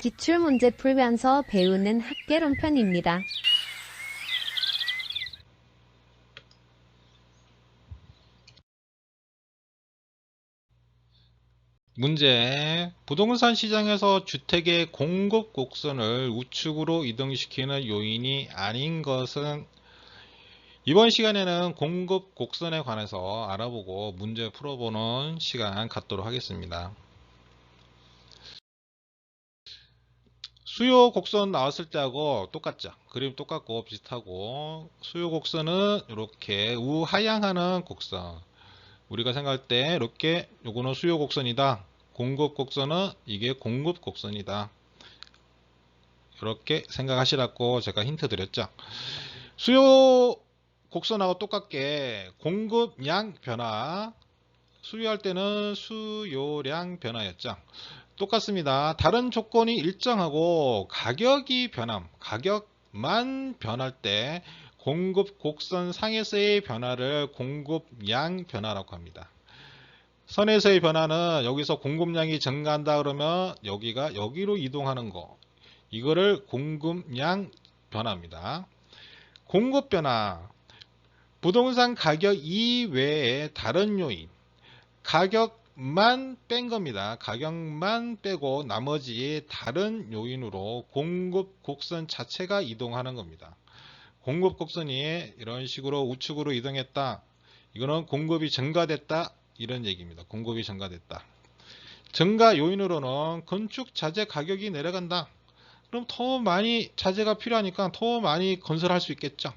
기출문제 풀면서 배우는 학개론 편입니다. 문제. 부동산 시장에서 주택의 공급 곡선을 우측으로 이동시키는 요인이 아닌 것은? 이번 시간에는 공급 곡선에 관해서 알아보고 문제 풀어보는 시간 갖도록 하겠습니다. 수요 곡선 나왔을 때하고 똑같죠. 그림 똑같고 비슷하고, 수요 곡선은 이렇게 우하향하는 곡선, 우리가 생각할 때 이렇게 요거는 수요 곡선이다. 공급 곡선은 이게 공급 곡선이다. 이렇게 생각하시라고 제가 힌트 드렸죠. 수요 곡선하고 똑같게 공급량 변화, 수요할 때는 수요량 변화였죠. 똑같습니다. 다른 조건이 일정하고 가격이 가격만 변할 때 공급 곡선 상에서의 변화를 공급량 변화라고 합니다. 선에서의 변화는 여기서 공급량이 증가한다 그러면 여기가 여기로 이동하는 거, 이거를 공급량 변화입니다. 공급 변화, 부동산 가격 이외에 다른 요인, 가격만 뺀 겁니다. 가격만 빼고 나머지 다른 요인으로 공급 곡선 자체가 이동하는 겁니다. 공급 곡선이 이런 식으로 우측으로 이동했다. 이거는 공급이 증가됐다. 이런 얘기입니다. 공급이 증가됐다. 증가 요인으로는 건축 자재 가격이 내려간다. 그럼 더 많이 자재가 필요하니까 더 많이 건설할 수 있겠죠.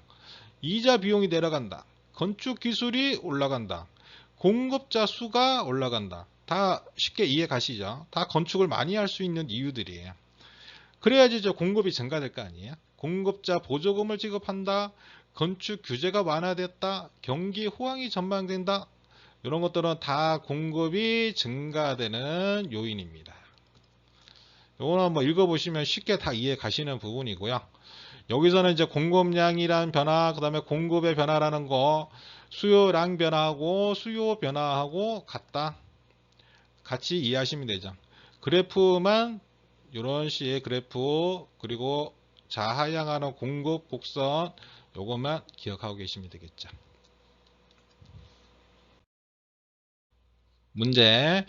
이자 비용이 내려간다. 건축 기술이 올라간다. 공급자 수가 올라간다. 다 쉽게 이해 가시죠? 다 건축을 많이 할 수 있는 이유들이에요. 그래야지 저 공급이 증가될 거 아니에요? 공급자 보조금을 지급한다. 건축 규제가 완화됐다. 경기 호황이 전망된다. 이런 것들은 다 공급이 증가되는 요인입니다. 이거는 한번 읽어보시면 쉽게 다 이해 가시는 부분이고요. 여기서는 이제 공급량이란 변화, 그 다음에 공급의 변화라는 거, 수요량 변화하고 수요 변화하고 같다. 같이 이해하시면 되죠. 그래프만 이런 식의 그래프, 그리고 좌하향하는 공급 곡선, 요것만 기억하고 계시면 되겠죠. 문제.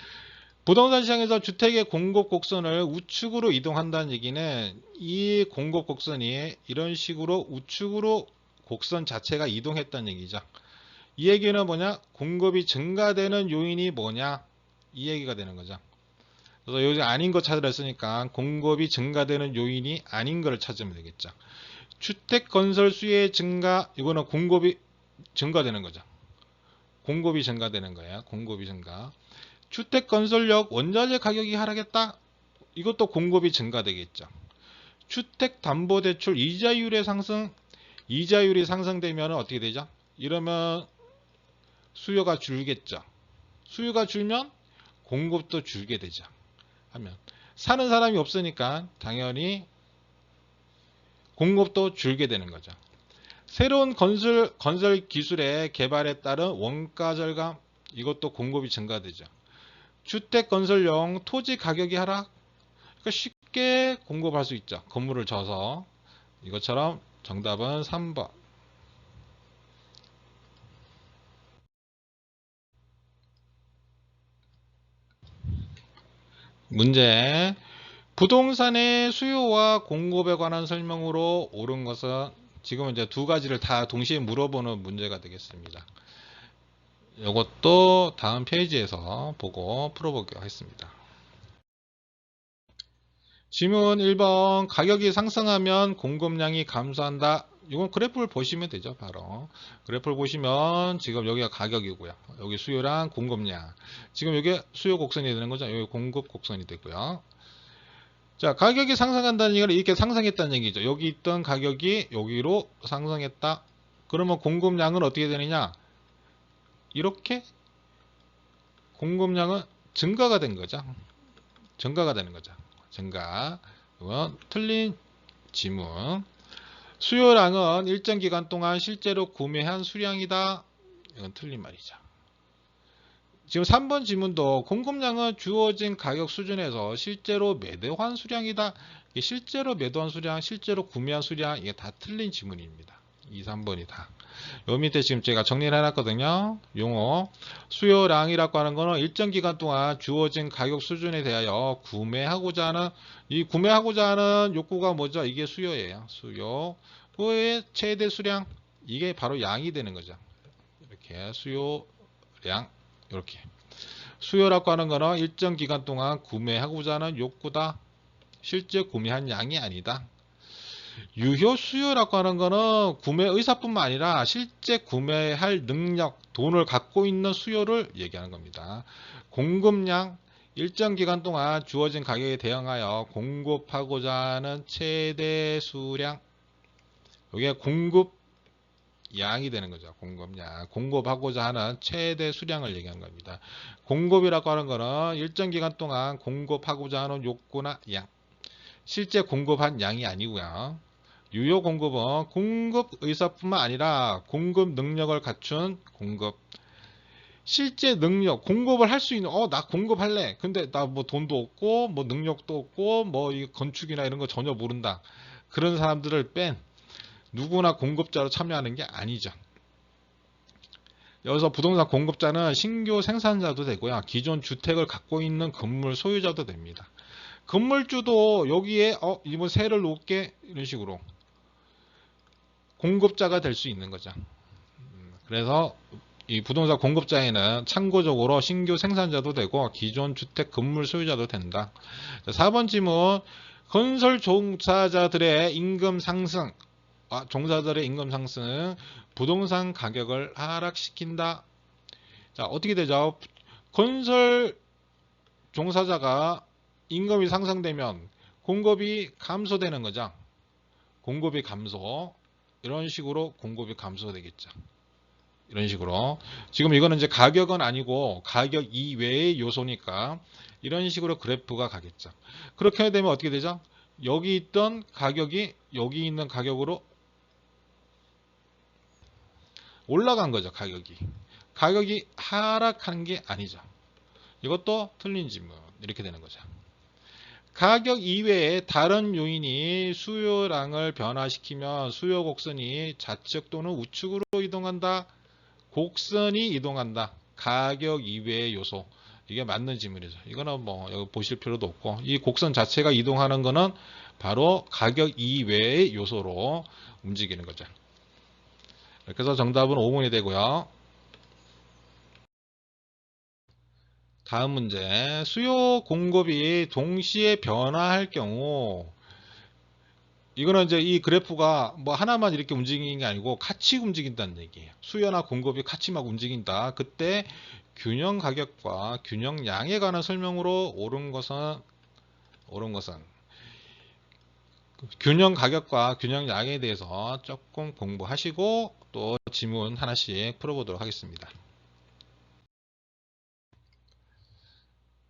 부동산 시장에서 주택의 공급 곡선을 우측으로 이동한다는 얘기는 이 공급 곡선이 이런 식으로 우측으로 곡선 자체가 이동했다는 얘기죠. 이 얘기는 뭐냐? 공급이 증가되는 요인이 뭐냐? 이 얘기가 되는 거죠. 그래서 여기 아닌 거 찾으랬으니까 공급이 증가되는 요인이 아닌 거를 찾으면 되겠죠. 주택 건설 수의 증가, 이거는 공급이 증가되는 거죠. 공급이 증가되는 거예요. 공급이 증가. 주택 건설력 원자재 가격이 하락했다. 이것도 공급이 증가되겠죠. 주택담보대출 이자율의 상승, 이자율이 상승되면 어떻게 되죠? 이러면 수요가 줄겠죠. 수요가 줄면 공급도 줄게 되죠. 하면 사는 사람이 없으니까 당연히 공급도 줄게 되는 거죠. 새로운 건설 기술의 개발에 따른 원가 절감, 이것도 공급이 증가되죠. 주택 건설용 토지 가격이 하락, 그러니까 쉽게 공급할 수 있죠. 건물을 져서. 이것처럼 정답은 3번. 문제. 부동산의 수요와 공급에 관한 설명으로 옳은 것은? 지금 이제 두 가지를 다 동시에 물어보는 문제가 되겠습니다. 이것도 다음 페이지에서 보고 풀어보기로 하겠습니다. 질문 1번. 가격이 상승하면 공급량이 감소한다. 이건 그래프를 보시면 되죠. 바로 그래프를 보시면 지금 여기가 가격이고요. 여기 수요랑 공급량. 지금 여기 수요 곡선이 되는 거죠. 여기 공급 곡선이 되고요. 자, 가격이 상승한다는 얘기는 이렇게 상승했다는 얘기죠. 여기 있던 가격이 여기로 상승했다. 그러면 공급량은 어떻게 되느냐? 이렇게 공급량은 증가가 된 거죠. 증가가 되는 거죠. 증가. 이건 틀린 지문. 수요량은 일정 기간 동안 실제로 구매한 수량이다. 이건 틀린 말이죠. 지금 3번 지문도 공급량은 주어진 가격 수준에서 실제로 매도한 수량이다. 이게 실제로 매도한 수량, 실제로 구매한 수량, 이게 다 틀린 지문입니다. 2, 3번이 다. 요 밑에 지금 제가 정리를 해놨거든요. 용어. 수요량이라고 하는 거는 일정 기간 동안 주어진 가격 수준에 대하여 이 구매하고자 하는 욕구가 뭐죠? 이게 수요예요. 수요. 그의 최대 수량. 이게 바로 양이 되는 거죠. 이렇게 수요량. 이렇게. 수요라고 하는 거는 일정 기간 동안 구매하고자 하는 욕구다. 실제 구매한 양이 아니다. 유효 수요라고 하는 거는 구매 의사뿐만 아니라 실제 구매할 능력, 돈을 갖고 있는 수요를 얘기하는 겁니다. 공급량, 일정 기간 동안 주어진 가격에 대응하여 공급하고자 하는 최대 수량. 이게 공급 양이 되는 거죠. 공급량. 공급하고자 하는 최대 수량을 얘기하는 겁니다. 공급이라고 하는 거는 일정 기간 동안 공급하고자 하는 욕구나 양. 실제 공급한 양이 아니고요. 유효 공급은 공급 의사뿐만 아니라 공급 능력을 갖춘 공급. 실제 능력, 공급을 할 수 있는, 나 공급할래. 근데 나 뭐 돈도 없고, 뭐 능력도 없고, 뭐 이 건축이나 이런 거 전혀 모른다. 그런 사람들을 뺀 누구나 공급자로 참여하는 게 아니죠. 여기서 부동산 공급자는 신규 생산자도 되고요. 기존 주택을 갖고 있는 건물 소유자도 됩니다. 건물주도 여기에 이번 세를 놓을게 이런 식으로 공급자가 될 수 있는 거죠. 그래서 이 부동산 공급자에는 참고적으로 신규 생산자도 되고 기존 주택 건물 소유자도 된다. 4번 질문. 건설 종사자들의 임금 상승, 부동산 가격을 하락시킨다. 자, 어떻게 되죠? 건설 종사자가 임금이 상승되면 공급이 감소되는 거죠. 공급이 감소. 이런 식으로 공급이 감소되겠죠. 이런 식으로. 지금 이거는 이제 가격은 아니고 가격 이외의 요소니까 이런 식으로 그래프가 가겠죠. 그렇게 되면 어떻게 되죠? 여기 있던 가격이 여기 있는 가격으로 올라간 거죠. 가격이 하락하는 게 아니죠. 이것도 틀린 질문. 이렇게 되는 거죠. 가격 이외에 다른 요인이 수요량을 변화시키면 수요 곡선이 좌측 또는 우측으로 이동한다. 곡선이 이동한다. 가격 이외의 요소. 이게 맞는 질문이죠. 이거는 뭐 여기 보실 필요도 없고, 이 곡선 자체가 이동하는 거는 바로 가격 이외의 요소로 움직이는 거죠. 그래서 정답은 5번이 되고요. 다음 문제. 수요 공급이 동시에 변화할 경우, 이거는 이제 이 그래프가 뭐 하나만 이렇게 움직이는 게 아니고 같이 움직인다는 얘기예요. 수요나 공급이 같이 막 움직인다. 그때 균형 가격과 균형 양에 관한 설명으로 옳은 것은 균형 가격과 균형 양에 대해서 조금 공부하시고 또 지문 하나씩 풀어보도록 하겠습니다.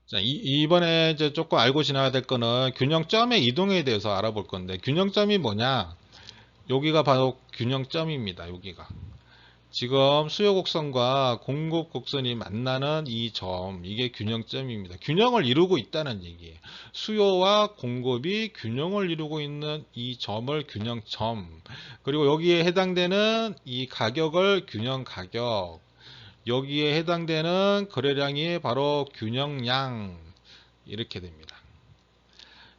자, 이번에 이제 조금 알고 지나야 될 거는 균형점의 이동에 대해서 알아볼 건데, 균형점이 뭐냐? 여기가 바로 균형점입니다. 여기가. 지금 수요 곡선과 공급 곡선이 만나는 이 점, 이게 균형점입니다. 균형을 이루고 있다는 얘기예요. 수요와 공급이 균형을 이루고 있는 이 점을 균형점. 그리고 여기에 해당되는 이 가격을 균형 가격. 여기에 해당되는 거래량이 바로 균형량. 이렇게 됩니다.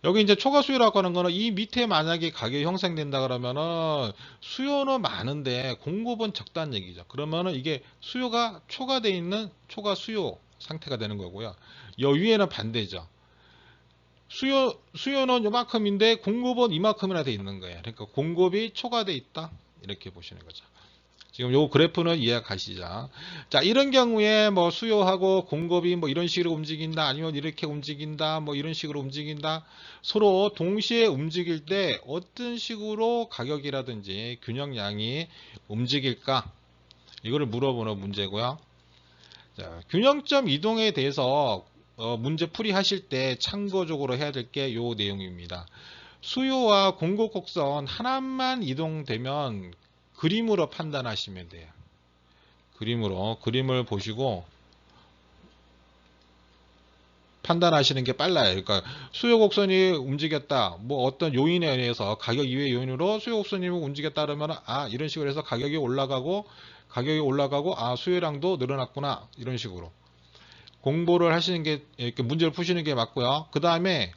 여기 이제 초과 수요라고 하는 거는 이 밑에 만약에 가격이 형성된다 그러면은 수요는 많은데 공급은 적다는 얘기죠. 그러면은 이게 수요가 초과되어 있는 초과 수요 상태가 되는 거고요. 여 위에는 반대죠. 수요는 이만큼인데 공급은 이만큼이나 돼 있는 거예요. 그러니까 공급이 초과되어 있다. 이렇게 보시는 거죠. 지금 요 그래프는 이해 가시죠. 자, 이런 경우에 뭐 수요하고 공급이 뭐 이런 식으로 움직인다, 아니면 이렇게 움직인다, 뭐 이런 식으로 움직인다. 서로 동시에 움직일 때 어떤 식으로 가격이라든지 균형량이 움직일까? 이거를 물어보는 문제고요. 자, 균형점 이동에 대해서 문제 풀이 하실 때 참고적으로 해야 될 게 요 내용입니다. 수요와 공급 곡선 하나만 이동되면 그림으로 판단하시면 돼요. 그림을 보시고 판단하시는 게 빨라요. 그러니까 수요 곡선이 움직였다. 뭐 어떤 요인에 의해서 가격 이외 요인으로 수요 곡선이 움직였다 그러면 이런 식으로 해서 가격이 올라가고 수요량도 늘어났구나. 이런 식으로 공부를 하시는 게 이렇게 문제를 푸시는 게 맞고요. 그 다음에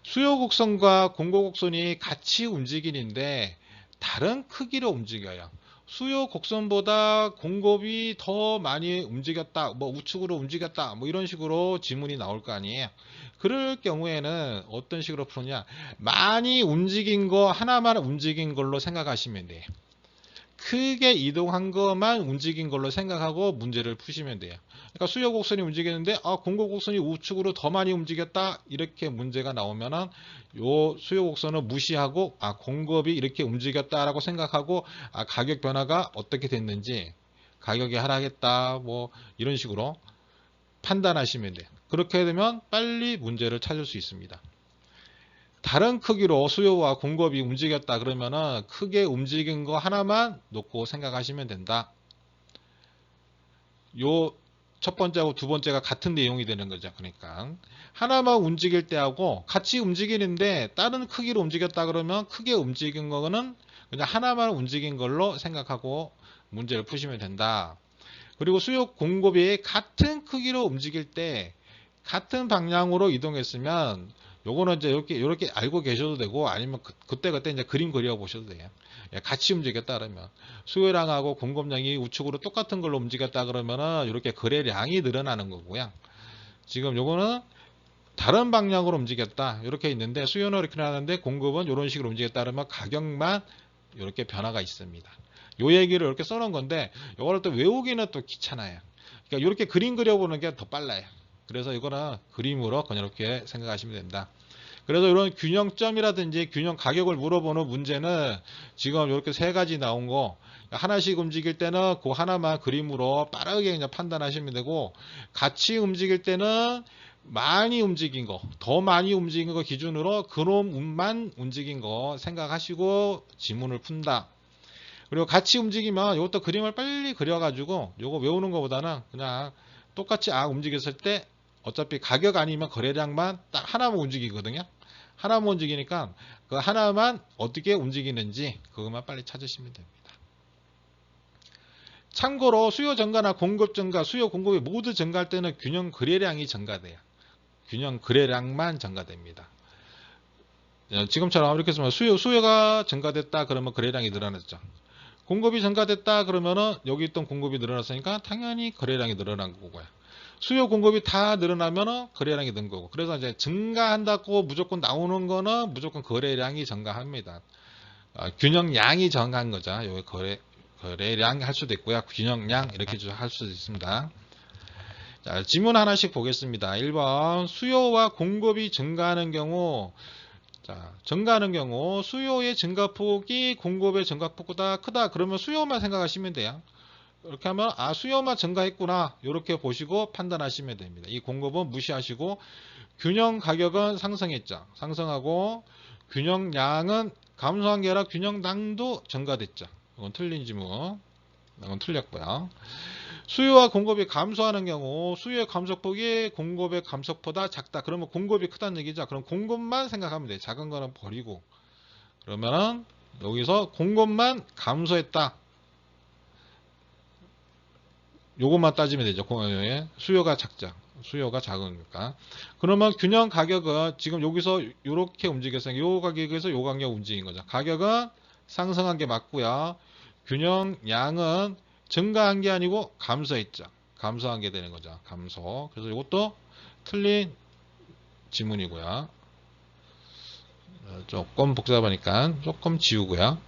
수요 곡선과 공고 곡선이 같이 움직이는데 다른 크기로 움직여요. 수요 곡선보다 공급이 더 많이 움직였다, 뭐 우측으로 움직였다, 뭐 이런 식으로 지문이 나올 거 아니에요. 그럴 경우에는 어떤 식으로 푸느냐, 많이 움직인 거 하나만 움직인 걸로 생각하시면 돼요. 크게 이동한 것만 움직인 걸로 생각하고 문제를 푸시면 돼요. 그러니까 수요 곡선이 움직이는데 공고 곡선이 우측으로 더 많이 움직였다, 이렇게 문제가 나오면은 요 수요 곡선을 무시하고 공급이 이렇게 움직였다라고 생각하고 가격 변화가 어떻게 됐는지, 가격이 하락했다 뭐 이런 식으로 판단하시면 돼요. 그렇게 되면 빨리 문제를 찾을 수 있습니다. 다른 크기로 수요와 공급이 움직였다 그러면은 크게 움직인 거 하나만 놓고 생각하시면 된다. 요 첫 번째하고 두 번째가 같은 내용이 되는 거죠. 그러니까 하나만 움직일 때하고 같이 움직이는데 다른 크기로 움직였다 그러면 크게 움직인 거는 그냥 하나만 움직인 걸로 생각하고 문제를 푸시면 된다. 그리고 수요 공급이 같은 크기로 움직일 때 같은 방향으로 이동했으면 요거는 이제 이렇게 알고 계셔도 되고, 아니면 그때 이제 그림 그려 보셔도 돼요. 같이 움직였다 그러면 수요량하고 공급량이 우측으로 똑같은 걸로 움직였다 그러면은 이렇게 거래량이 늘어나는 거고요. 지금 요거는 다른 방향으로 움직였다 이렇게 있는데, 수요는 이렇게 나는데 공급은 이런 식으로 움직였다 그러면 가격만 이렇게 변화가 있습니다. 요 얘기를 이렇게 써놓은 건데, 이거를 또 외우기는 또 귀찮아요. 그러니까 이렇게 그림 그려보는 게 더 빨라요. 그래서 이거는 그림으로 그냥 이렇게 생각하시면 된다. 그래서 이런 균형점이라든지 균형 가격을 물어보는 문제는 지금 이렇게 세 가지 나온 거 하나씩 움직일 때는 그 하나만 그림으로 빠르게 그냥 판단하시면 되고, 같이 움직일 때는 많이 움직인 거, 더 많이 움직인 거 기준으로 그놈만 움직인 거 생각하시고 지문을 푼다. 그리고 같이 움직이면 이것도 그림을 빨리 그려가지고 요거 외우는 것보다는 그냥 똑같이 움직였을 때 어차피 가격 아니면 거래량만 딱 하나만 움직이거든요. 하나만 움직이니까 그 하나만 어떻게 움직이는지 그것만 빨리 찾으시면 됩니다. 참고로 수요 증가나 공급 증가, 수요 공급이 모두 증가할 때는 균형 거래량이 증가돼요. 균형 거래량만 증가됩니다. 지금처럼 이렇게 쓰면 수요가 증가됐다 그러면 거래량이 늘어났죠. 공급이 증가됐다 그러면은 여기 있던 공급이 늘어났으니까 당연히 거래량이 늘어난 거고요. 수요 공급이 다 늘어나면은 거래량이 는 거고. 그래서 이제 증가한다고 무조건 나오는 거는 무조건 거래량이 증가합니다. 균형량이 증가한 거죠. 여기 거래량 할 수도 있고요. 균형량 이렇게 할 수도 있습니다. 자, 지문 하나씩 보겠습니다. 1번 수요와 공급이 증가하는 경우, 증가하는 경우 수요의 증가폭이 공급의 증가폭보다 크다 그러면 수요만 생각하시면 돼요. 이렇게 하면 수요만 증가했구나 이렇게 보시고 판단하시면 됩니다. 이 공급은 무시하시고, 균형 가격은 상승했죠. 상승하고 균형량은 감소한 게 아니라 균형량도 증가됐죠. 이건 틀린 지문. 이건 틀렸고요. 수요와 공급이 감소하는 경우 수요의 감소폭이 공급의 감소폭보다 작다. 그러면 공급이 크다는 얘기죠. 그럼 공급만 생각하면 돼요. 작은 거는 버리고. 그러면은 여기서 공급만 감소했다. 요것만 따지면 되죠. 수요가 작자. 수요가 작으니까. 그러면 균형 가격은 지금 여기서 이렇게 움직였어요. 요 가격에서 요 가격 움직인 거죠. 가격은 상승한 게 맞고요. 균형량은 증가한 게 아니고 감소했죠. 감소한 게 되는 거죠. 감소. 그래서 이것도 틀린 지문이고요. 조금 복잡하니까 조금 지우고요.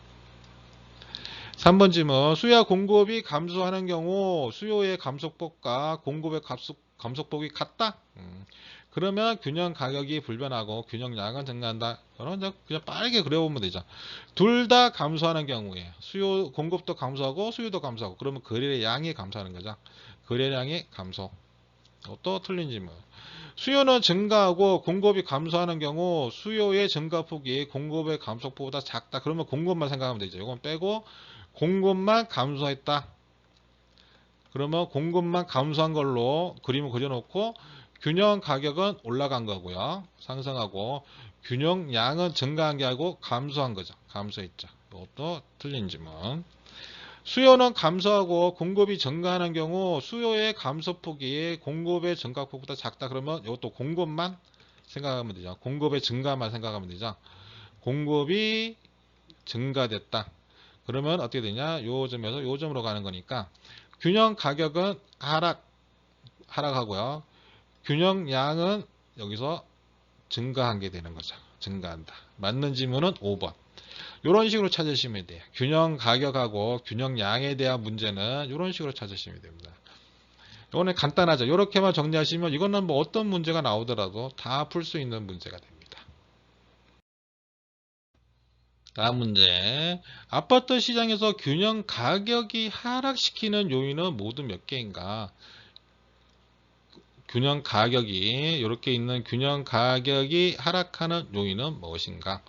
3번 질문. 수요와 공급이 감소하는 경우 수요의 감소폭과 공급의 감소폭이 같다? 그러면 균형 가격이 불변하고 균형량은 증가한다. 그냥 빠르게 그려보면 되죠. 둘 다 감소하는 경우에 수요 공급도 감소하고 수요도 감소하고 그러면 거래량이 감소하는 거죠. 거래량이 감소. 또 틀린 질문. 수요는 증가하고 공급이 감소하는 경우 수요의 증가폭이 공급의 감소폭보다 작다. 그러면 공급만 생각하면 되죠. 이건 빼고 공급만 감소했다. 그러면 공급만 감소한 걸로 그림을 그려놓고 균형 가격은 올라간 거고요. 상승하고 균형량은 증가한 게 아니고 감소한 거죠. 감소했죠. 이것도 틀린 지문. 수요는 감소하고 공급이 증가하는 경우 수요의 감소폭이 공급의 증가폭보다 작다. 그러면 이것도 공급만 생각하면 되죠. 공급의 증가만 생각하면 되죠. 공급이 증가됐다. 그러면 어떻게 되냐? 요 점에서 요 점으로 가는 거니까 균형 가격은 하락하고요. 균형량은 여기서 증가한 게 되는 거죠. 증가한다. 맞는 지문은 5번. 이런 식으로 찾으시면 돼요. 균형 가격하고 균형량에 대한 문제는 이런 식으로 찾으시면 됩니다. 이거는 간단하죠. 이렇게만 정리하시면 이거는 뭐 어떤 문제가 나오더라도 다 풀 수 있는 문제가 됩니다. 다음 문제. 아파트 시장에서 균형 가격이 하락시키는 요인은 모두 몇 개인가? 균형 가격이 이렇게 있는 균형 가격이 하락하는 요인은 무엇인가?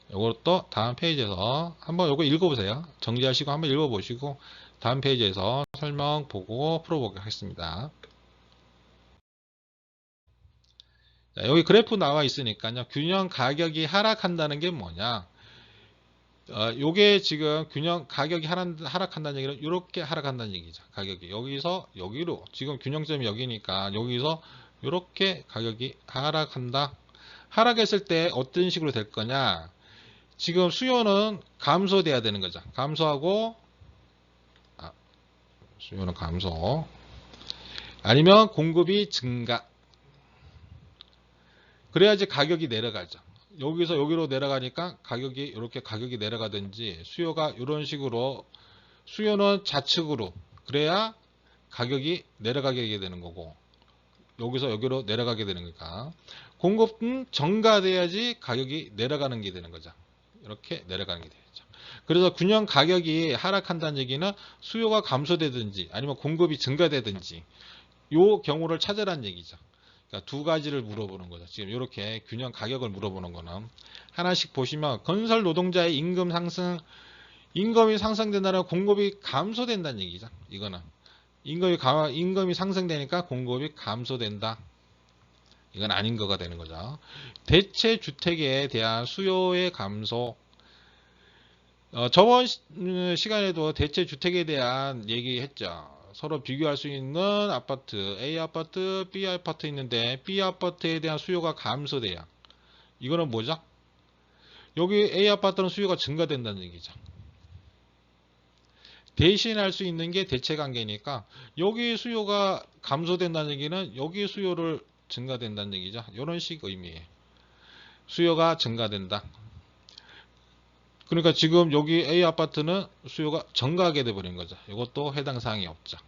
이것도 다음 페이지에서 한번 이거 읽어보세요. 정리하시고 한번 읽어보시고 다음 페이지에서 설명 보고 풀어보도록 하겠습니다. 자, 여기 그래프 나와 있으니까요. 균형 가격이 하락한다는 게 뭐냐? 요게 지금 균형 가격이 하락한다는 얘기는 이렇게 하락한다는 얘기죠. 가격이 여기서 여기로 지금 균형점이 여기니까 여기서 이렇게 가격이 하락한다. 하락했을 때 어떤 식으로 될 거냐? 지금 수요는 감소돼야 되는 거죠. 감소하고 수요는 감소. 아니면 공급이 증가. 그래야지 가격이 내려가죠. 여기서 여기로 내려가니까 가격이 이렇게 가격이 내려가든지 수요가 이런 식으로 수요는 좌측으로 그래야 가격이 내려가게 되는 거고 여기서 여기로 내려가게 되는 거니까 공급은 증가돼야지 가격이 내려가는 게 되는 거죠. 이렇게 내려가는 게 되죠. 그래서 균형 가격이 하락한다는 얘기는 수요가 감소되든지 아니면 공급이 증가되든지 요 경우를 찾으라는 얘기죠. 그러니까 두 가지를 물어보는 거죠. 지금 이렇게 균형 가격을 물어보는 거는 하나씩 보시면 건설 노동자의 임금 상승, 임금이 상승된다는 공급이 감소된다는 얘기죠. 이거는 임금이 상승되니까 공급이 감소된다. 이건 아닌 거가 되는 거죠. 대체 주택에 대한 수요의 감소. 저번 시간에도 대체 주택에 대한 얘기했죠. 서로 비교할 수 있는 아파트, A 아파트, B 아파트 있는데 B 아파트에 대한 수요가 감소돼요. 이거는 뭐죠? 여기 A 아파트는 수요가 증가된다는 얘기죠. 대신할 수 있는 게 대체 관계니까 여기 수요가 감소된다는 얘기는 여기 수요를 증가된다는 얘기죠. 이런 식 의미예요. 수요가 증가된다. 그러니까 지금 여기 A 아파트는 수요가 증가하게 돼버린 거죠. 이것도 해당 사항이 없죠.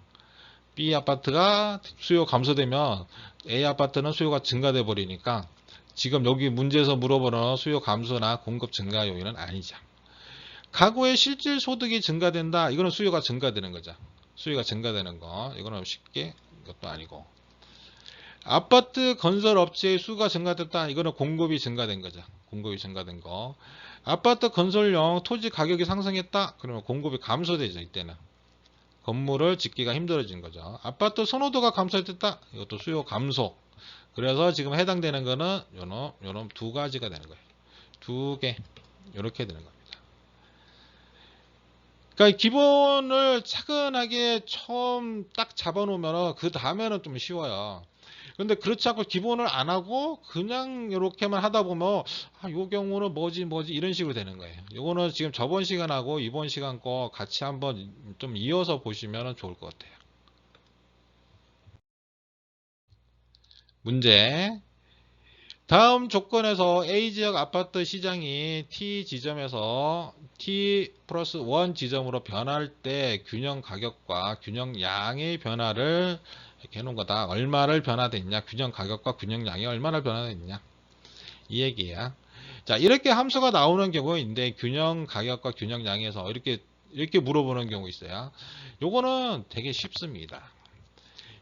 B 아파트가 수요 감소되면 A 아파트는 수요가 증가돼 버리니까 지금 여기 문제에서 물어보는 수요 감소나 공급 증가 요인은 아니죠. 가구의 실질 소득이 증가된다. 이거는 수요가 증가되는 거죠. 수요가 증가되는 거. 이거는 쉽게 이것도 아니고. 아파트 건설 업체의 수가 증가됐다. 이거는 공급이 증가된 거죠. 공급이 증가된 거. 아파트 건설용 토지 가격이 상승했다. 그러면 공급이 감소되죠. 이때는. 건물을 짓기가 힘들어진 거죠. 아파트 선호도가 감소했다. 이것도 수요 감소. 그래서 지금 해당되는 거는 요놈 두 가지가 되는 거예요. 두 개. 이렇게 되는 겁니다. 그러니까 기본을 차근하게 처음 딱 잡아놓으면 그 다음에는 좀 쉬워요. 근데 그렇지 않고 기본을 안 하고 그냥 이렇게만 하다 보면 요 경우는 뭐지 이런 식으로 되는 거예요. 요거는 지금 저번 시간하고 이번 시간 거 같이 한번 좀 이어서 보시면 좋을 것 같아요. 문제. 다음 조건에서 A 지역 아파트 시장이 T 지점에서 T 플러스 1 지점으로 변할 때 균형 가격과 균형 양의 변화를 이렇게 해놓은 거다. 얼마를 변화됐냐? 균형 가격과 균형 양이 얼마나 변화됐냐? 이 얘기야. 자, 이렇게 함수가 나오는 경우인데 균형 가격과 균형 양에서 이렇게 물어보는 경우 있어요. 요거는 되게 쉽습니다.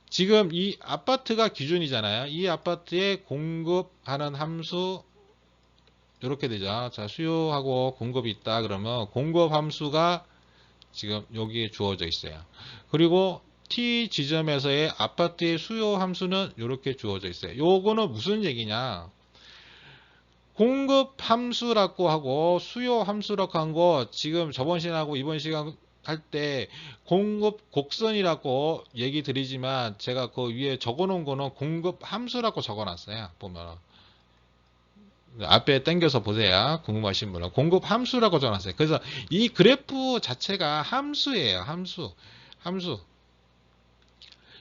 지금 이 아파트가 기준이잖아요. 이 아파트에 공급하는 함수 이렇게 되죠. 자, 수요하고 공급이 있다 그러면 공급 함수가 지금 여기에 주어져 있어요. 그리고 T 지점에서의 아파트의 수요 함수는 이렇게 주어져 있어요. 요거는 무슨 얘기냐? 공급 함수라고 하고 수요 함수라고 한 거 지금 저번 시간하고 이번 시간 할 때 공급 곡선이라고 얘기 드리지만 제가 그 위에 적어 놓은 거는 공급 함수라고 적어 놨어요. 보면 앞에 당겨서 보세요. 궁금하신 분은 공급 함수라고 적어 놨어요. 그래서 이 그래프 자체가 함수예요. 함수.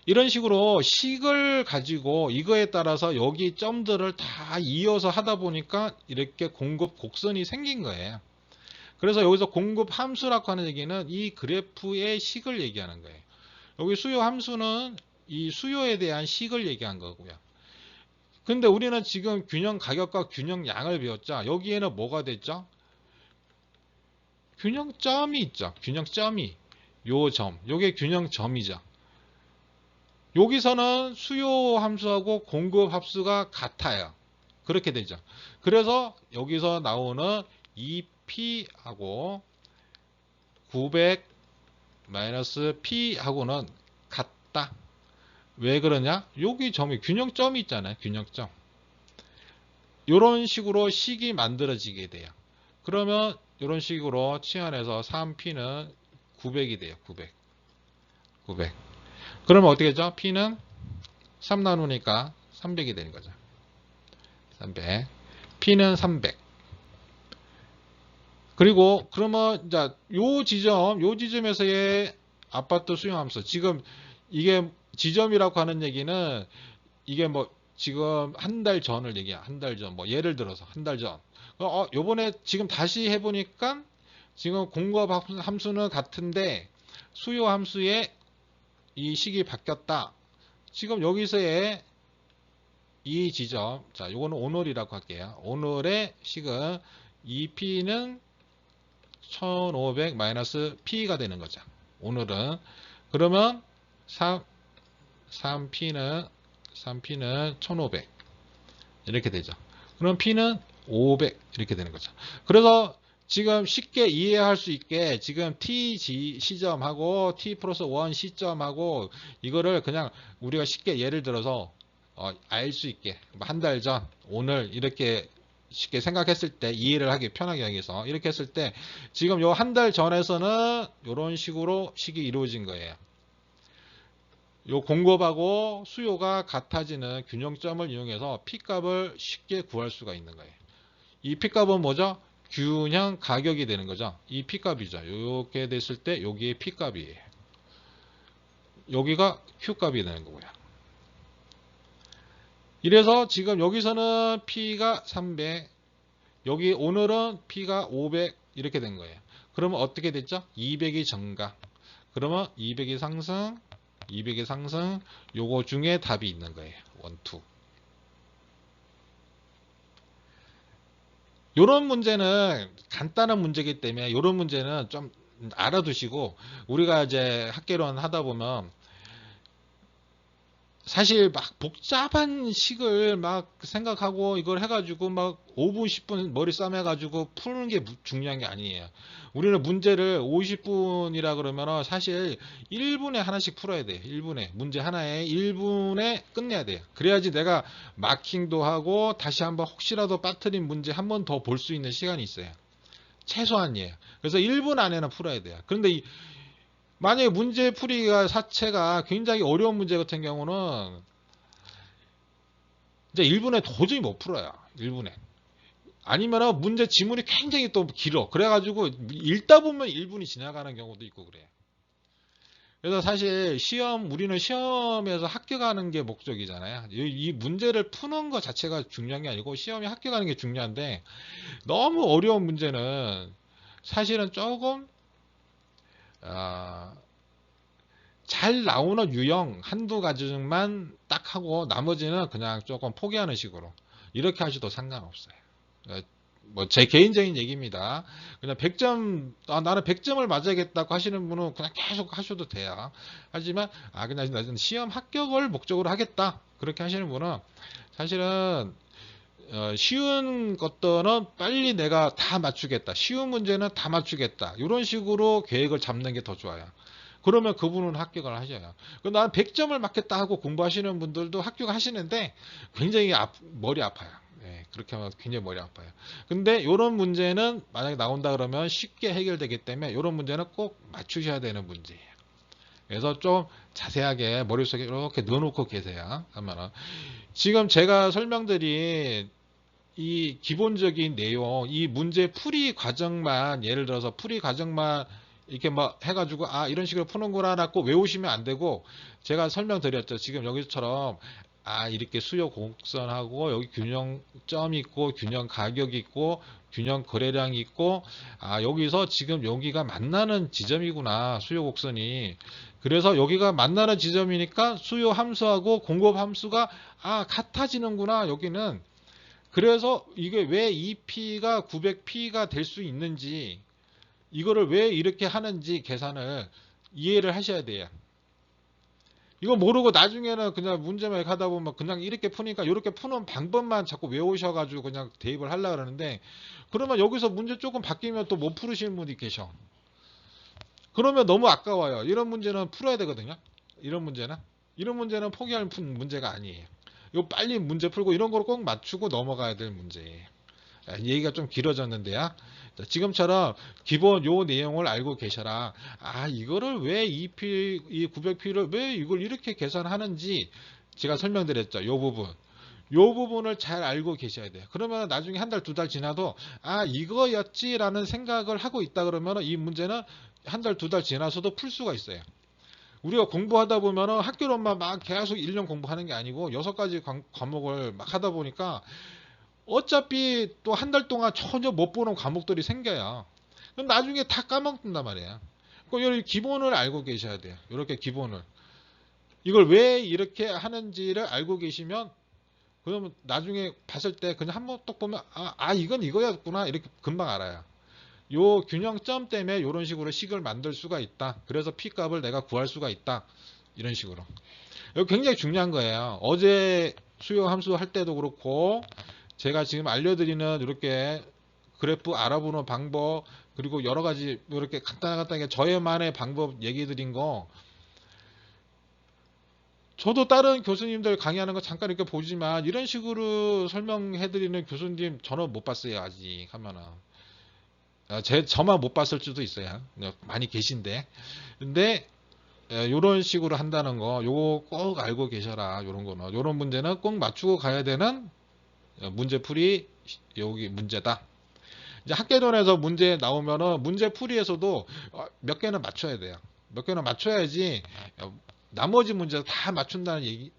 이런 식으로 식을 가지고 이거에 따라서 여기 점들을 다 이어서 하다 보니까 이렇게 공급 곡선이 생긴 거예요. 그래서 여기서 공급 함수라고 하는 얘기는 이 그래프의 식을 얘기하는 거예요. 여기 수요 함수는 이 수요에 대한 식을 얘기한 거고요. 근데 우리는 지금 균형 가격과 균형 양을 배웠죠. 여기에는 뭐가 됐죠? 균형점이 있죠. 균형점이. 요 점. 요게 균형점이죠. 여기서는 수요 함수하고 공급 함수가 같아요. 그렇게 되죠. 그래서 여기서 나오는 2P하고 900 마이너스 P하고는 같다. 왜 그러냐? 여기 점이 균형점이 있잖아요. 균형점. 이런 식으로 식이 만들어지게 돼요. 그러면 이런 식으로 치환해서 3P는 900이 돼요. 900. 그러면 어떻게 되죠? P는 3 나누니까 300이 되는 거죠. 300. P는 300. 그리고 그러면 이제 요 지점에서의 아파트 수요함수. 지금 이게 지점이라고 하는 얘기는 이게 뭐 지금 한 달 전을 얘기야. 한 달 전. 뭐 예를 들어서 한 달 전. 요번에 지금 다시 해보니까 지금 공급 함수는 같은데 수요 함수의 이 식이 바뀌었다. 지금 여기서의 이 지점, 자, 요거는 오늘이라고 할게요. 오늘의 식은 2P는 1500 마이너스 P가 되는 거죠. 오늘은. 그러면 3P는 1500 이렇게 되죠. 그럼 P는 500 이렇게 되는 거죠. 그래서 지금 쉽게 이해할 수 있게 지금 T 시점하고 T 플러스 1 시점하고 이거를 그냥 우리가 쉽게 예를 들어서 알 수 있게 한 달 전, 오늘 이렇게 쉽게 생각했을 때 이해를 하기 편하게 하기 위해서 이렇게 했을 때 지금 요 한 달 전에서는 이런 식으로 식이 이루어진 거예요. 요 공급하고 수요가 같아지는 균형점을 이용해서 P값을 쉽게 구할 수가 있는 거예요. 이 P값은 뭐죠? 균형 가격이 되는 거죠. 이 P값이죠. 이렇게 됐을 때 여기에 P값이에요. 여기가 Q값이 되는 거고요. 이래서 지금 여기서는 P가 300, 여기 오늘은 P가 500 이렇게 된 거예요. 그러면 어떻게 됐죠? 200이 증가. 그러면 200이 상승, 200이 상승, 요거 중에 답이 있는 거예요. 1, 2. 요런 문제는 간단한 문제이기 때문에 요런 문제는 좀 알아두시고 우리가 이제 학개론 하다 보면 사실 막 복잡한 식을 막 생각하고 이걸 해가지고 막 5분, 10분 머리 싸매가지고 푸는 게 중요한 게 아니에요. 우리는 문제를 50분이라 그러면 사실 1분에 하나씩 풀어야 돼요. 1분에. 문제 하나에 1분에 끝내야 돼요. 그래야지 내가 마킹도 하고 다시 한번 혹시라도 빠뜨린 문제 한 번 더 볼 수 있는 시간이 있어요. 최소한이에요. 그래서 1분 안에는 풀어야 돼요. 그런데 만약에 문제 풀이가 자체가 굉장히 어려운 문제 같은 경우는 이제 1분에 도저히 못 풀어요. 1분에. 아니면 문제 지문이 굉장히 또 길어. 그래가지고 읽다 보면 1분이 지나가는 경우도 있고 그래요. 그래서 사실 우리는 시험에서 합격하는 게 목적이잖아요. 이 문제를 푸는 것 자체가 중요한 게 아니고 시험에 합격하는 게 중요한데 너무 어려운 문제는 사실은 조금 잘 나오는 유형 한두 가지만 딱 하고 나머지는 그냥 조금 포기하는 식으로 이렇게 하셔도 상관없어요. 뭐 제 개인적인 얘기입니다. 그냥 100점 나는 100점을 맞아야겠다고 하시는 분은 그냥 계속 하셔도 돼요. 하지만 그냥 시험 합격을 목적으로 하겠다 그렇게 하시는 분은 사실은 쉬운 것들은 빨리 내가 다 맞추겠다. 쉬운 문제는 다 맞추겠다. 이런 식으로 계획을 잡는 게 더 좋아요. 그러면 그분은 합격을 하셔요. 난 100점을 맞겠다 하고 공부하시는 분들도 합격하시는데 굉장히 머리 아파요. 네, 그렇게 하면 굉장히 머리 아파요. 근데 이런 문제는 만약에 나온다 그러면 쉽게 해결되기 때문에 이런 문제는 꼭 맞추셔야 되는 문제예요. 그래서 좀 자세하게 머릿속에 이렇게 넣어놓고 계세요. 그러면은 지금 제가 설명드린 이 기본적인 내용, 이 문제 풀이 과정만, 예를 들어서 풀이 과정만 이렇게 뭐 해가지고 이런 식으로 푸는구나 라고 외우시면 안 되고, 제가 설명드렸죠. 지금 여기처럼 이렇게 수요 곡선하고 여기 균형점 있고 균형 가격 있고 균형 거래량 있고 여기서 지금 여기가 만나는 지점이구나, 수요 곡선이. 그래서 여기가 만나는 지점이니까 수요 함수하고 공급 함수가 같아지는구나, 여기는. 그래서 이게 왜 EP가 900P가 될 수 있는지, 이거를 왜 이렇게 하는지 계산을 이해를 하셔야 돼요. 이거 모르고 나중에는 그냥 문제만 하다 보면 그냥 이렇게 푸니까 이렇게 푸는 방법만 자꾸 외우셔가지고 그냥 대입을 하려고 그러는데, 그러면 여기서 문제 조금 바뀌면 또 못 풀으시는 분이 계셔. 그러면 너무 아까워요. 이런 문제는 풀어야 되거든요. 이런 문제는 포기할 문제가 아니에요. 이거 빨리 문제 풀고 이런 걸 꼭 맞추고 넘어가야 될 문제예요. 얘기가 좀 길어졌는데요. 지금처럼 기본 요 내용을 알고 계셔라. 이거를 왜 이 900P를 왜 이걸 이렇게 계산하는지 제가 설명드렸죠. 요 부분. 요 부분을 잘 알고 계셔야 돼요. 그러면 나중에 한 달, 두 달 지나도 이거였지라는 생각을 하고 있다 그러면 이 문제는 한 달, 두 달 지나서도 풀 수가 있어요. 우리가 공부하다 보면은 학교로만 막 계속 1년 공부하는 게 아니고 6가지 과목을 막 하다 보니까 어차피 또 한 달 동안 전혀 못 보는 과목들이 생겨요. 그럼 나중에 다 까먹는단 말이에요. 이 기본을 알고 계셔야 돼요. 이렇게 기본을. 이걸 왜 이렇게 하는지를 알고 계시면 그러면 나중에 봤을 때 그냥 한번 딱 보면 이건 이거였구나, 이렇게 금방 알아요. 요 균형점 때문에 이런 식으로 식을 만들 수가 있다. 그래서 P값을 내가 구할 수가 있다. 이런 식으로. 이거 굉장히 중요한 거예요. 어제 수요 함수 할 때도 그렇고 제가 지금 알려드리는 이렇게 그래프 알아보는 방법, 그리고 여러 가지 이렇게 간단하게 저희만의 방법 얘기 드린 거, 저도 다른 교수님들 강의하는 거 잠깐 이렇게 보지만 이런 식으로 설명해 드리는 교수님 저는 못 봤어요. 아직 하면은. 저만 못 봤을 수도 있어요. 많이 계신데. 근데 이런 식으로 한다는 거 요거 꼭 알고 계셔라. 요런 거는, 요런 문제는 꼭 맞추고 가야 되는 문제풀이 여기 문제다. 이제 학계론에서 문제 나오면은 문제풀이에서도 몇 개는 맞춰야 돼요. 몇 개는 맞춰야지 나머지 문제 다 맞춘다는 얘기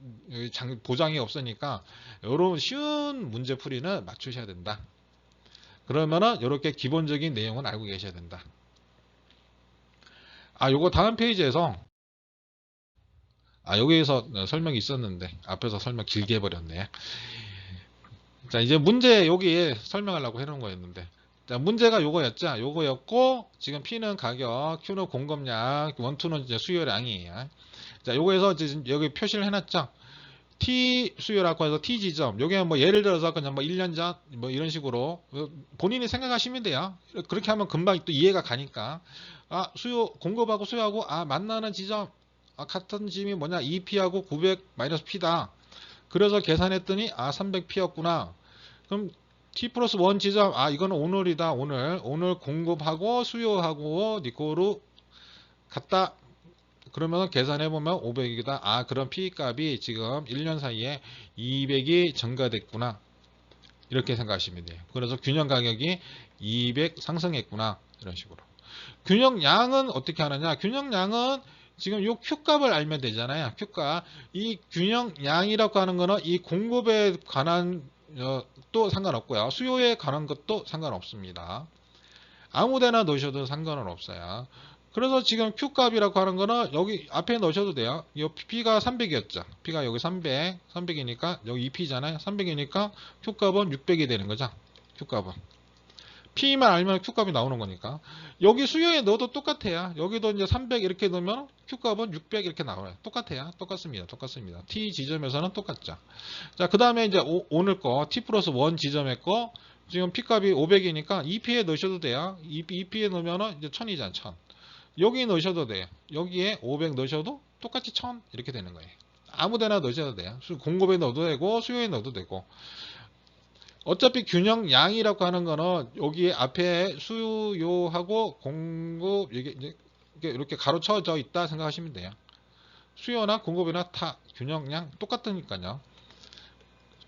보장이 없으니까 이런 쉬운 문제풀이는 맞추셔야 된다. 그러면은 이렇게 기본적인 내용은 알고 계셔야 된다. 요거 다음 페이지에서 여기에서 설명이 있었는데 앞에서 설명 길게 해버렸네. 자, 이제 문제 여기에 설명하려고 해놓은 거였는데, 자, 문제가 요거였죠. 요거였고 지금 P는 가격, Q는 공급량, 1, 2는 이제 수요량이에요. 자, 요거에서 이제 여기 표시를 해놨죠. T 수요라고 해서 T 지점. 요게 뭐 예를 들어서 그냥 뭐 1년 전 뭐 이런 식으로 본인이 생각하시면 돼요. 그렇게 하면 금방 또 이해가 가니까. 수요 공급하고 수요하고 만나는 지점 같은 지점이 뭐냐? 2P하고 900-P다. 그래서 계산했더니 300P였구나. 그럼 T 플러스 1 지점 이거는 오늘이다. 오늘 공급하고 수요하고 니코로 같다. 그러면 계산해보면 500이다. 그럼 P 값이 지금 1년 사이에 200이 증가됐구나. 이렇게 생각하시면 돼요. 그래서 균형 가격이 200 상승했구나. 이런 식으로. 균형량은 어떻게 하느냐? 균형량은 지금 요 Q값을 알면 되잖아요. Q값. 이 균형량이라고 하는 거는 이 공급에 관한 또 상관없고요. 수요에 관한 것도 상관없습니다. 아무데나 넣으셔도 상관은 없어요. 그래서 지금 Q값이라고 하는 거는 여기 앞에 넣으셔도 돼요. 이 P가 300이었죠. P가 여기 300이니까 여기 2P잖아요. 300이니까 Q값은 600이 되는 거죠. Q값은. P만 알면 Q값이 나오는 거니까. 여기 수요에 넣어도 똑같아요. 여기도 이제 300 이렇게 넣으면 Q값은 600 이렇게 나와요. 똑같아요. 똑같습니다. T 지점에서는 똑같죠. 자, 그 다음에 이제 오늘 거 T 플러스 1 지점의 거 지금 P값이 500이니까 2P에 넣으셔도 돼요. 2P에 넣으면 이제 1000이잖아. 1000. 여기 넣으셔도 돼요. 여기에 500 넣으셔도 똑같이 1000 이렇게 되는 거예요. 아무 데나 넣으셔도 돼요. 공급에 넣어도 되고 수요에 넣어도 되고. 어차피 균형량이라고 하는 거는 여기 앞에 수요하고 공급 이게 이렇게 가로쳐져 있다 생각하시면 돼요. 수요나 공급이나 다 균형량 똑같으니까요.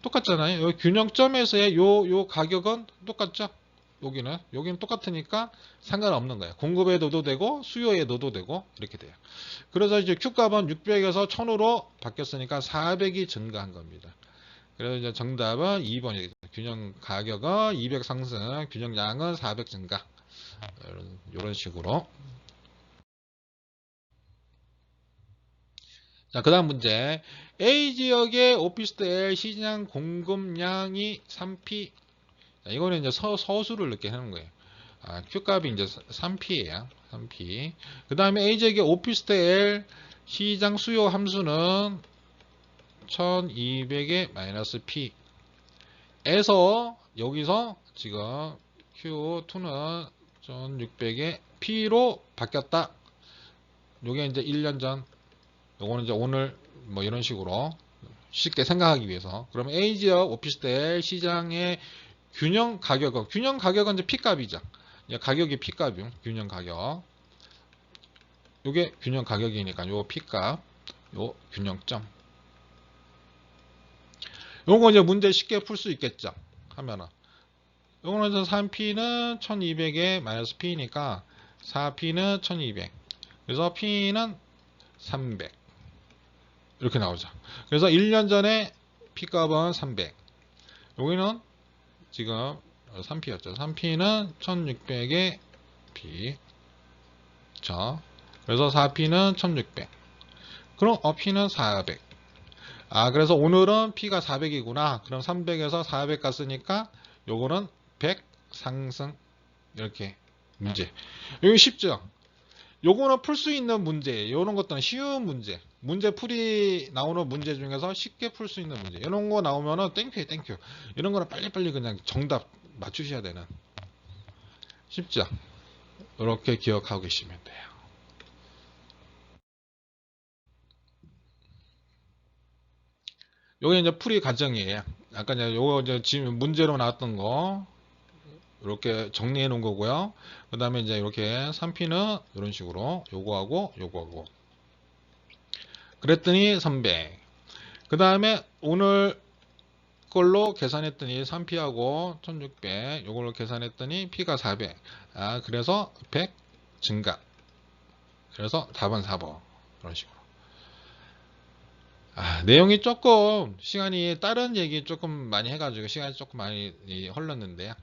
똑같잖아요. 여기 균형점에서의 요 가격은 똑같죠? 여기는 똑같으니까 상관없는 거예요. 공급에 넣어도 되고 수요에 넣어도 되고 이렇게 돼요. 그래서 이제 Q값은 600에서 1000으로 바뀌었으니까 400이 증가한 겁니다. 그래서 이제 정답은 2번이겠죠. 균형 가격은 200 상승, 균형량은 400 증가. 이런 식으로. 자, 그 다음 문제. A 지역의 오피스텔 시장 공급량이 3P. 자, 이거는 이제 서술을 이렇게 하는 거예요. Q값이 이제 3P예요. 3P. 그 다음에 A 지역의 오피스텔 시장 수요 함수는 1200의 마이너스 P. 에서 여기서 지금 Q2는 1600의 P로 바뀌었다. 요게 이제 1년 전. 요거는 이제 오늘 뭐 이런 식으로 쉽게 생각하기 위해서. 그러면 A 지역 오피스텔 시장의 균형 가격은 이제 P값이죠. 가격이 P값이요. 균형 가격. 요게 균형 가격이니까 요 P값, 요 균형점. 요거 이제 문제 쉽게 풀 수 있겠죠. 하면은. 요거는 3P는 1200에 마이너스 P니까 4P는 1200. 그래서 P는 300. 이렇게 나오죠. 그래서 1년 전에 P값은 300. 여기는 지금 3P였죠. 3P는 1600의 P. 자, 그래서 4P는 1600. 그럼 P는 400. 그래서 오늘은 P가 400이구나. 그럼 300에서 400 갔으니까 요거는 100 상승. 이렇게 문제. 여기 쉽죠? 요거는 풀 수 있는 문제예요. 이런 것들은 쉬운 문제. 문제풀이 나오는 문제 중에서 쉽게 풀 수 있는 문제. 이런 거 나오면은 땡큐. 이런 거는 빨리빨리 그냥 정답 맞추셔야 되는. 쉽죠? 이렇게 기억하고 계시면 돼요. 요게 이제 풀이 과정이에요. 아까 이제 요거 이제 지금 문제로 나왔던 거 이렇게 정리해 놓은 거고요. 그 다음에 이제 이렇게 3P는 이런 식으로 요거하고 그랬더니 300. 그 다음에 오늘 걸로 계산했더니 3P하고 1600 요걸로 계산했더니 P가 400. 그래서 100 증가. 그래서 답은 4번. 이런 식으로. 내용이 조금 시간이 다른 얘기 조금 많이 해가지고 시간이 조금 많이 흘렀는데요.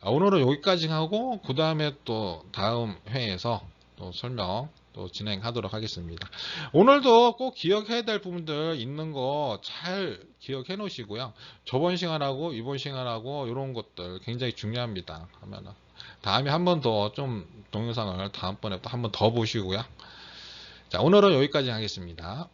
오늘은 여기까지 하고 그 다음에 또 다음 회에서 또 설명 또 진행하도록 하겠습니다. 오늘도 꼭 기억해야 될 부분들 있는 거 잘 기억해 놓으시고요. 저번 시간하고 이번 시간하고 이런 것들 굉장히 중요합니다. 하면은 다음에 한 번 더 좀 동영상을 다음번에 또 한 번 더 보시고요. 자, 오늘은 여기까지 하겠습니다.